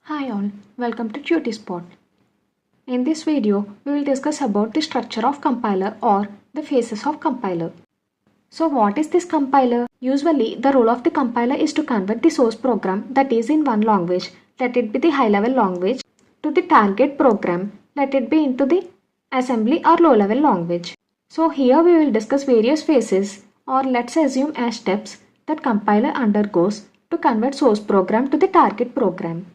Hi all, welcome to QTspot. In this video, we will discuss about the structure of compiler or the phases of compiler. So what is this compiler? Usually, the role of the compiler is to convert the source program that is in one language, let it be the high-level language, to the target program, let it be into the assembly or low-level language. So here we will discuss various phases, or let's assume as steps that compiler undergoes to convert source program to the target program.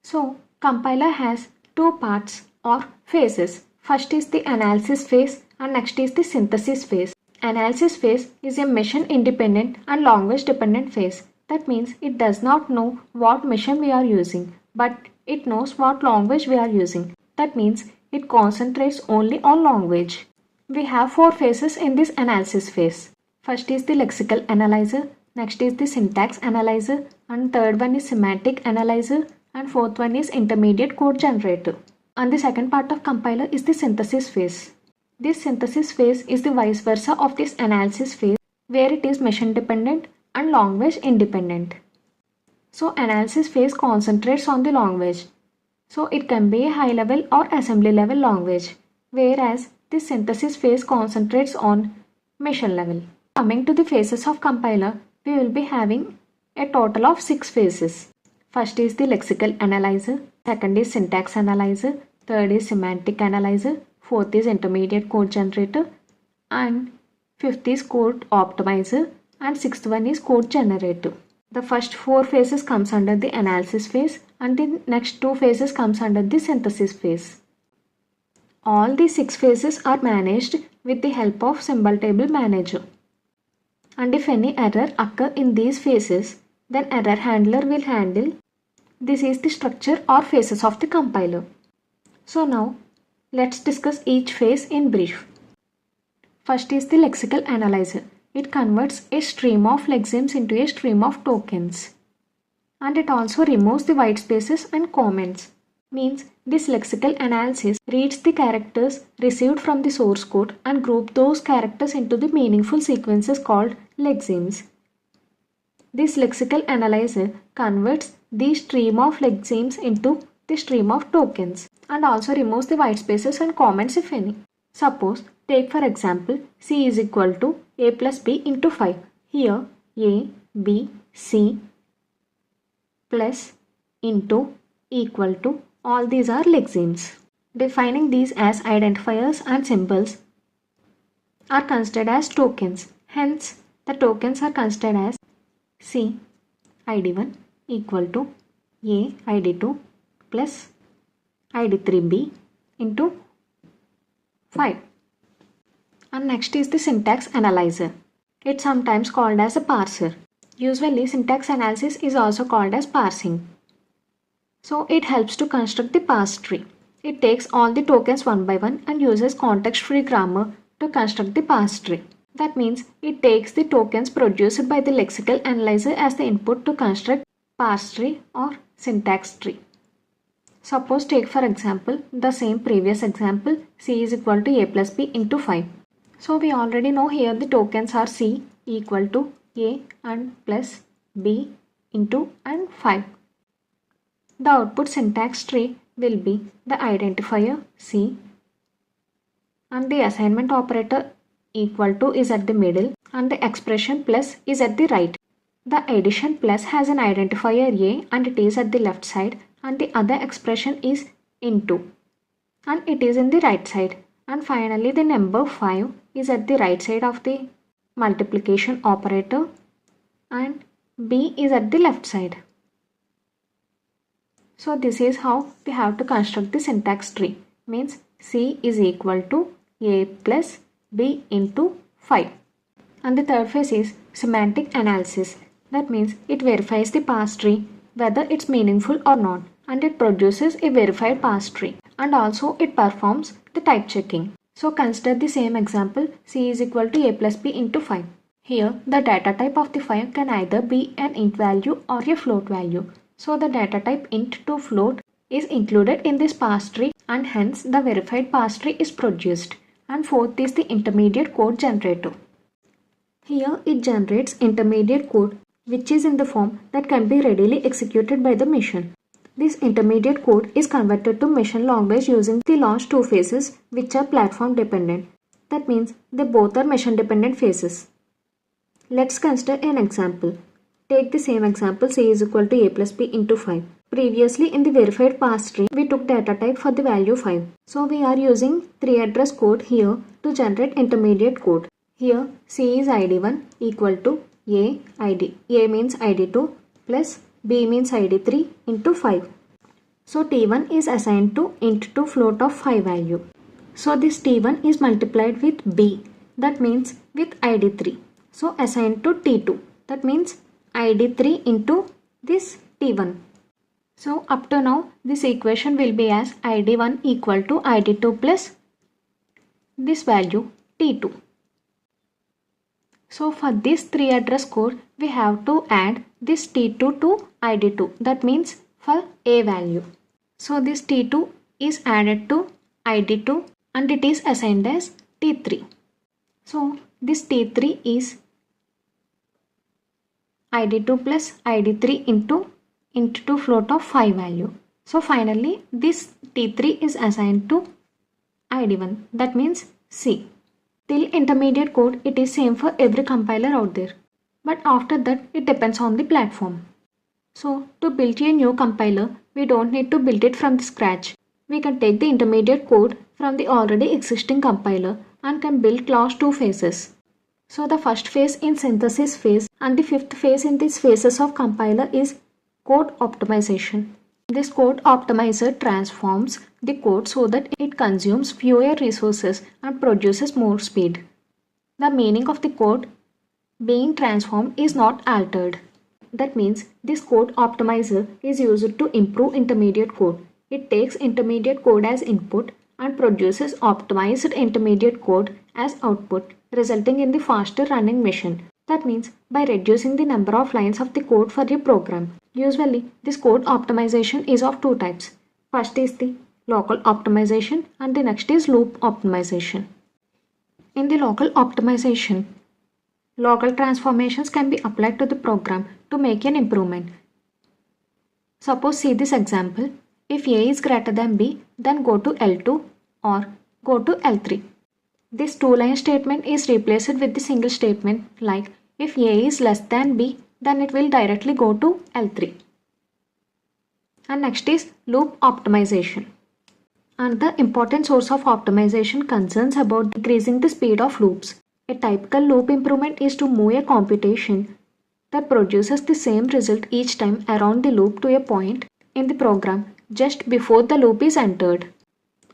So, compiler has two parts or phases. First is the analysis phase and next is the synthesis phase. Analysis phase is a machine independent and language dependent phase. That means it does not know what machine we are using, but it knows what language we are using. That means it concentrates only on language. We have four phases in this analysis phase. First is the lexical analyzer, next is the syntax analyzer, and third one is semantic analyzer, and fourth one is intermediate code generator. And the second part of compiler is the synthesis phase. This synthesis phase is the vice versa of this analysis phase, where it is machine dependent and language independent. So analysis phase concentrates on the language. So it can be a high level or assembly level language, whereas this synthesis phase concentrates on machine level. Coming to the phases of compiler, we will be having a total of 6 phases. First is the lexical analyzer, second is syntax analyzer, third is semantic analyzer, fourth is intermediate code generator, and fifth is code optimizer, and sixth one is code generator. The first 4 phases comes under the analysis phase and the next 2 phases comes under the synthesis phase. All the 6 phases are managed with the help of symbol table manager. And if any error occur in these phases, then error handler will handle. This is the structure or phases of the compiler. So now, let's discuss each phase in brief. First is the lexical analyzer. It converts a stream of lexemes into a stream of tokens. And it also removes the white spaces and comments. Means this lexical analysis reads the characters received from the source code and group those characters into the meaningful sequences called lexemes. This lexical analyzer converts the stream of lexemes into the stream of tokens and also removes the white spaces and comments if any. Suppose, take for example, C is equal to A plus B into 5. Here, A, B, C plus into equal to, all these are lexemes. Defining these as identifiers and symbols are considered as tokens. Hence, the tokens are considered as C ID1 equal to A ID2 plus ID3B into 5. And next is the syntax analyzer. It's sometimes called as a parser. Usually syntax analysis is also called as parsing. So it helps to construct the parse tree. It takes all the tokens one by one and uses context-free grammar to construct the parse tree. That means it takes the tokens produced by the lexical analyzer as the input to construct parse tree or syntax tree. Suppose take for example the same previous example, C is equal to A plus B into 5. So we already know here the tokens are C equal to A and plus B into and 5. The output syntax tree will be the identifier C and the assignment operator equal to is at the middle and the expression plus is at the right. The addition plus has an identifier A and it is at the left side, and the other expression is into and it is in the right side. And finally the number 5 is at the right side of the multiplication operator and B is at the left side. So this is how we have to construct the syntax tree. Means C is equal to A plus B into 5. And the third phase is semantic analysis. That means it verifies the parse tree whether it's meaningful or not, and it produces a verified parse tree, and also it performs the type checking. So consider the same example, C is equal to A plus B into 5. Here the data type of the 5 can either be an int value or a float value. So the data type int to float is included in this parse tree and hence the verified parse tree is produced. And fourth is the intermediate code generator. Here it generates intermediate code which is in the form that can be readily executed by the machine. This intermediate code is converted to machine language using the last two phases, which are platform dependent. That means they both are machine dependent phases. Let's consider an example. Take the same example, c is equal to a plus b into 5. Previously in the verified pass string, we took data type for the value 5. So we are using 3 address code here to generate intermediate code. Here c is id1 equal to a means id2 plus b means id3 into 5. So t1 is assigned to int2 float of 5 value. So this t1 is multiplied with b, that means with id3. So assigned to t2, that means id3 into this t1. So up to now this equation will be as id1 equal to id2 plus this value t2. So for this 3 address code we have to add this t2 to id2, that means for a value. So this t2 is added to id2 and it is assigned as t3. So this t3 is id2 plus id3 into int2 float of 5 value. So finally this t3 is assigned to id1, that means c. Till intermediate code it is same for every compiler out there, but after that it depends on the platform. So to build a new compiler we don't need to build it from the scratch. We can take the intermediate code from the already existing compiler and can build last two phases. So the first phase in synthesis phase and the fifth phase in these phases of compiler is code optimization. This code optimizer transforms the code so that it consumes fewer resources and produces more speed. The meaning of the code being transformed is not altered. That means this code optimizer is used to improve intermediate code. It takes intermediate code as input and produces optimized intermediate code as output, resulting in the faster running machine. That means by reducing the number of lines of the code for a program. Usually this code optimization is of two types. First is the local optimization and the next is loop optimization. In the local optimization, local transformations can be applied to the program to make an improvement. Suppose see this example. If a is greater than b, then go to L2 or go to L3. This two-line statement is replaced with the single statement like if a is less than b, then it will directly go to L3. And next is loop optimization. And the important source of optimization concerns about decreasing the speed of loops. A typical loop improvement is to move a computation that produces the same result each time around the loop to a point in the program just before the loop is entered.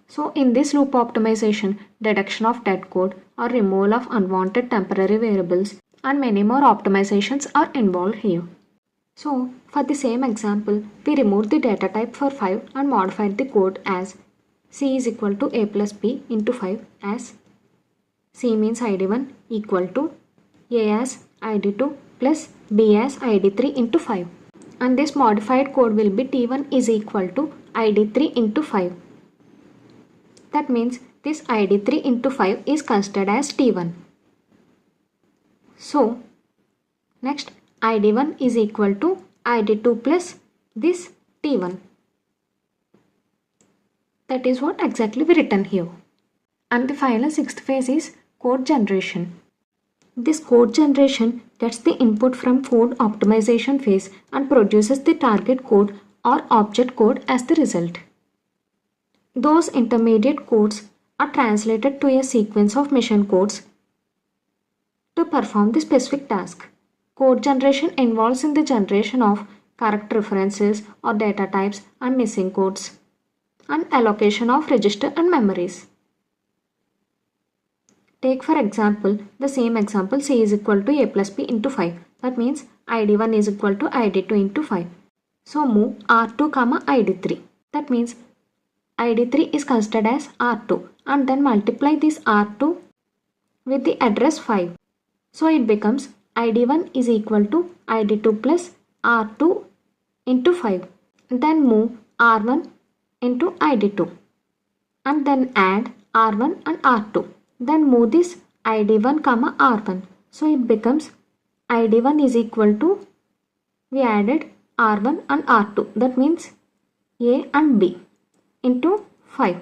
So in this loop optimization, deduction of dead code or removal of unwanted temporary variables and many more optimizations are involved here. So for the same example, we removed the data type for 5 and modified the code as c is equal to a plus b into 5 as c means id1 equal to a as id2 plus b as id3 into 5. And this modified code will be t1 is equal to id3 into 5. That means this id3 into 5 is considered as t1. So next id1 is equal to id2 plus this t1. That is what exactly we written here. And the final sixth phase is code generation. This code generation gets the input from code optimization phase and produces the target code or object code as the result. Those intermediate codes are translated to a sequence of machine codes to perform the specific task. Code generation involves in the generation of correct references or data types and missing codes and allocation of register and memories. Take for example the same example c is equal to a plus b into 5. That means id1 is equal to id2 into 5. So move r2 comma id3. That means id3 is considered as r2 and then multiply this r2 with the address 5. So it becomes id1 is equal to id2 plus r2 into 5. Then move r1 into id2 and then add r1 and r2. Then move this id1 comma r1. So it becomes id1 is equal to, we added r1 and r2. That means A and B into 5.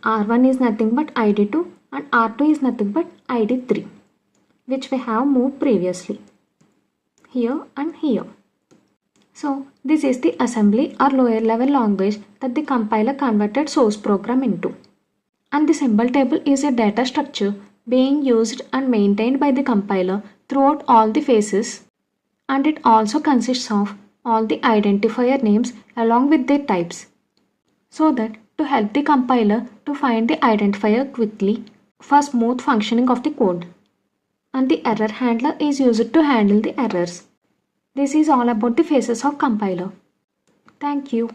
R1 is nothing but ID2 and R2 is nothing but ID3, which we have moved previously here and here. So this is the assembly or lower level language that the compiler converted source program into. And the symbol table is a data structure being used and maintained by the compiler throughout all the phases, and it also consists of all the identifier names along with their types, so that to help the compiler to find the identifier quickly for smooth functioning of the code. And the error handler is used to handle the errors. This is all about the phases of compiler. Thank you.